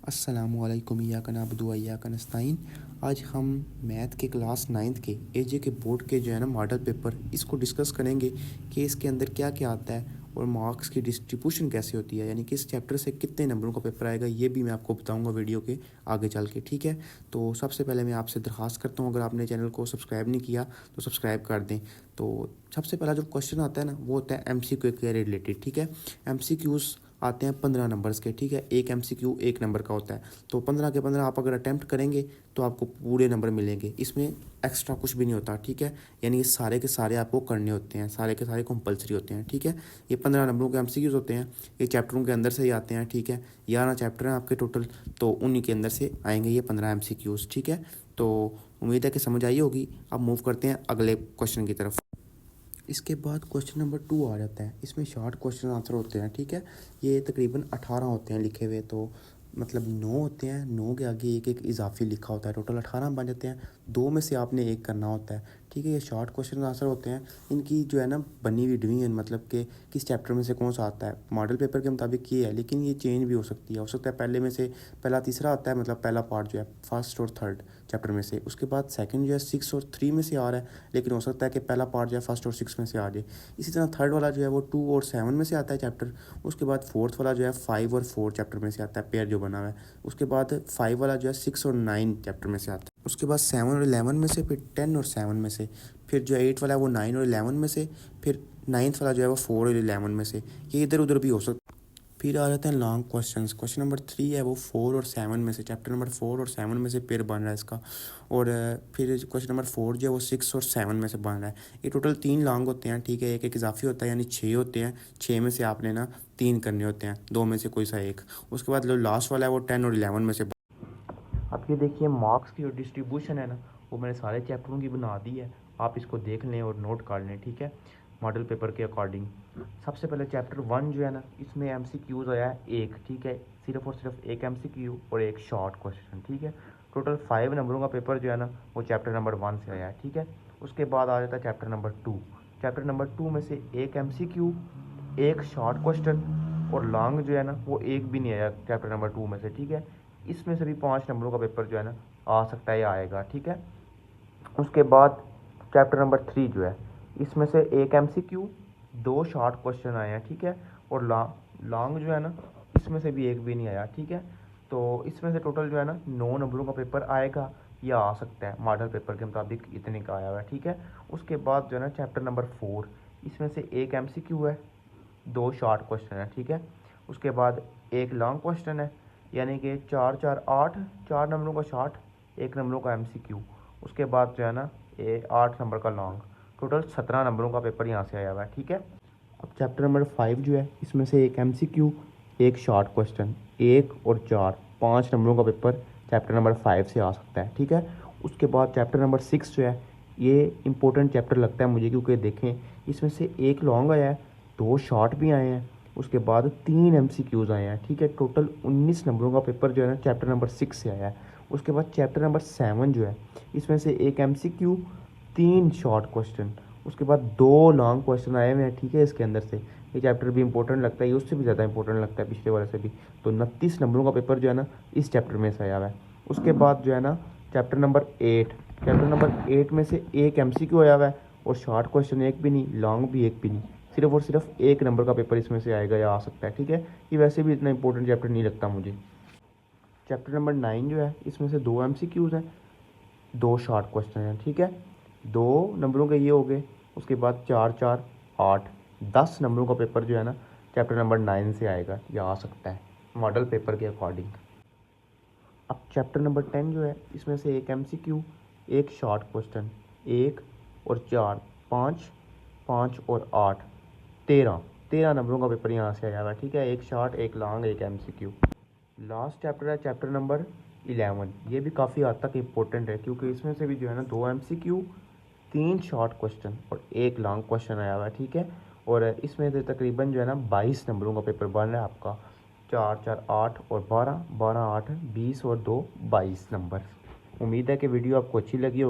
अस्सलामुअलैकुम इय्याका नअबुदु व इय्याका नस्तईन। आज हम मैथ के क्लास 9th के एजे के बोर्ड के जो है ना मॉडल पेपर इसको डिस्कस करेंगे कि इसके अंदर क्या क्या आता है और मार्क्स की डिस्ट्रीब्यूशन कैसे होती है, यानी कि इस चैप्टर से कितने नंबरों का पेपर आएगा ये भी मैं आपको बताऊंगा वीडियो के आगे चल के। ठीक है, तो सबसे पहले मैं आपसे दरख्वास्त करता हूँ, अगर आपने चैनल को सब्सक्राइब नहीं किया तो सब्सक्राइब कर दें। तो सबसे पहला जो क्वेश्चन आता है ना वो होता है MCQ के रिलेटेड। ठीक है, MCQs आते हैं 15 नंबर्स के। ठीक है, एक MCQ 1 नंबर का होता है, तो 15 के 15 आप अगर अटैम्प्ट करेंगे तो आपको पूरे नंबर मिलेंगे, इसमें एक्स्ट्रा कुछ भी नहीं होता। ठीक है, यानी ये सारे के सारे आपको करने होते हैं, सारे के सारे कंपलसरी होते हैं। ठीक है, ये 15 नंबरों के MCQs होते हैं, ये चैप्टरों के अंदर से ही आते हैं। ठीक है, 11 चैप्टर हैं आपके टोटल, तो उन्हीं के अंदर से आएंगे ये 15 MCQs। ठीक है, तो उम्मीद है कि समझ आई होगी। अब मूव करते हैं अगले क्वेश्चन की तरफ। इसके बाद क्वेश्चन नंबर 2 आ जाता है, इसमें शॉर्ट क्वेश्चन आंसर होते हैं। ठीक है, ये तकरीबन 18 होते हैं लिखे हुए, तो मतलब 9 होते हैं, 9 के आगे एक एक इजाफी लिखा होता है, टोटल 18 बन जाते हैं। 2 में से आपने एक करना होता है। ठीक है, ये शॉर्ट क्वेश्चन आंसर होते हैं, इनकी जो है ना बनी हुई डिवीजन मतलब कि किस चैप्टर में से कौन सा आता है, मॉडल पेपर के मुताबिक ये है, लेकिन ये चेंज भी हो सकता है पहले में से पहला तीसरा आता है, मतलब पहला पार्ट जो है फर्स्ट और थर्ड चैप्टर में से, उसके बाद सेकंड जो है 6 और 3 में से आ रहा है, लेकिन हो सकता है कि पहला पार्ट जो है फर्स्ट और 6 में से आ जाए। इसी तरह थर्ड वाला जो है वो 2 और 7 में से आता है चैप्टर, उसके बाद फोर्थ वाला जो है 5 और 4 चैप्टर में से आता है, पेयर जो बना हुआ है। उसके बाद 5 वाला जो है 6 और 9 चैप्टर में से आता है, उसके बाद 7 और 11 में से, फिर 10 और 7 में से, फिर जो 8 वाला है वो 9 और 11 में से, फिर 9th वाला जो है वो 4 और 11 में से। ये इधर उधर भी हो सकता है। फिर आ जाते हैं लॉन्ग क्वेश्चंस। क्वेश्चन नंबर 3 है वो 4 और 7 में से, चैप्टर नंबर 4 और 7 में से पेयर बन रहा है इसका। और फिर क्वेश्चन नंबर 4 जो है वो 6 और 7 में से बन रहा है। ये टोटल 3 लॉन्ग होते हैं। ठीक है, एक एक इजाफी होता है, यानी 6 होते हैं, 6 में से आपने ना 3 करने होते हैं, 2 में से कोई सा एक। उसके बाद जो लास्ट वाला है वो 10 और 11 में से। अब ये देखिए मार्क्स की जो डिस्ट्रीब्यूशन है ना वो मैंने सारे चैप्टरों की बना दी है, आप इसको देख लें और नोट कर लें। ठीक है, मॉडल पेपर के अकॉर्डिंग सबसे पहले चैप्टर 1 जो है ना इसमें MCQs आया है एक। ठीक है, सिर्फ और सिर्फ एक MCQ और एक शॉर्ट क्वेश्चन। ठीक है, टोटल 5 नंबरों का पेपर जो है ना वो चैप्टर नंबर 1 से आया है। ठीक है, उसके बाद आ जाता है चैप्टर नंबर 2। चैप्टर नंबर 2 में से एक MCQ, एक शॉर्ट क्वेश्चन और लॉन्ग जो है ना वो एक भी नहीं आया चैप्टर नंबर 2 में से। ठीक है, इसमें से भी 5 नंबरों का पेपर जो है ना आ सकता है या आएगा। ठीक है, उसके बाद चैप्टर नंबर 3 जो है इसमें से एक MCQ, 2 शॉर्ट क्वेश्चन आए हैं। ठीक है, और लॉन्ग जो है ना इसमें से भी एक भी नहीं आया। ठीक है, तो इसमें से टोटल जो है ना 9 नंबरों का पेपर आएगा या आ सकता है, मॉडल पेपर के मुताबिक इतने का आया हुआ है। ठीक है, उसके बाद जो है ना चैप्टर नंबर 4 इसमें से एक MCQ है, 2 शॉर्ट क्वेश्चन है। ठीक है, उसके बाद एक लॉन्ग क्वेश्चन है, यानी कि 4 4 8, 4 नंबरों का शॉर्ट, 1 नंबरों का MCQ। उसके बाद जो है ना 8 नंबर का लॉन्ग, टोटल 17 नंबरों का पेपर यहाँ से आया हुआ है। ठीक है, अब चैप्टर नंबर 5 जो है इसमें से एक MCQ, एक शॉर्ट क्वेश्चन, 1 और 4, 5 नंबरों का पेपर चैप्टर नंबर 5 से आ सकता है। ठीक है, उसके बाद चैप्टर नंबर 6 जो है ये इंपॉर्टेंट चैप्टर लगता है मुझे, क्योंकि देखें इसमें से एक लॉन्ग आया है, 2 शॉर्ट भी आए हैं, उसके बाद 3 MCQs आए हैं। ठीक है, टोटल 19 नंबरों का पेपर जो है ना चैप्टर नंबर 6 से आया है। उसके बाद चैप्टर नंबर 7 जो है इसमें से एक MCQ, 3 शॉर्ट क्वेश्चन, उसके बाद 2 लॉन्ग क्वेश्चन आए हुए हैं। ठीक है, इसके अंदर से ये चैप्टर भी इंपॉर्टेंट लगता है, ये उससे भी ज़्यादा इंपॉर्टेंट लगता है पिछले वाले से भी। तो 29 नंबरों का पेपर जो है ना इस चैप्टर में से आया हुआ है। उसके बाद जो है ना चैप्टर नंबर 8, चैप्टर नंबर 8 में से एक MCQ आया हुआ है और शॉर्ट क्वेश्चन एक भी नहीं, लॉन्ग भी एक भी नहीं, सिर्फ और सिर्फ 1 नंबर का पेपर इसमें से आएगा या आ सकता है। ठीक है, ये वैसे भी इतना इंपॉर्टेंट चैप्टर नहीं लगता मुझे। चैप्टर नंबर 9 जो है इसमें से 2 MCQs हैं, 2 शॉर्ट क्वेश्चन हैं। ठीक है, 2 नंबरों के ये हो गए, उसके बाद 4 4 8, 10 नंबरों का पेपर जो है ना चैप्टर नंबर 9 से आएगा या आ सकता है मॉडल पेपर के अकॉर्डिंग। अब चैप्टर नंबर 10 जो है इसमें से एक MCQ, एक शॉर्ट क्वेश्चन, 1 और 4, 5, 5 और 8, 13 नंबरों का पेपर यहाँ से आया हुआ है। ठीक है, एक शॉर्ट, एक लॉन्ग, एक MCQ। लास्ट चैप्टर है चैप्टर नंबर 11, ये भी काफ़ी हद तक इम्पोर्टेंट है, क्योंकि इसमें से भी जो है ना 2 MCQ, 3 शॉर्ट क्वेश्चन और एक लॉन्ग क्वेश्चन आया हुआ है। ठीक है, और इसमें से तकरीबन जो है ना 22 नंबरों का पेपर बन रहा है आपका, 4 4 8 और 12, 12 8 20 और 2 22 नंबर। उम्मीद है कि वीडियो आपको अच्छी लगी हो।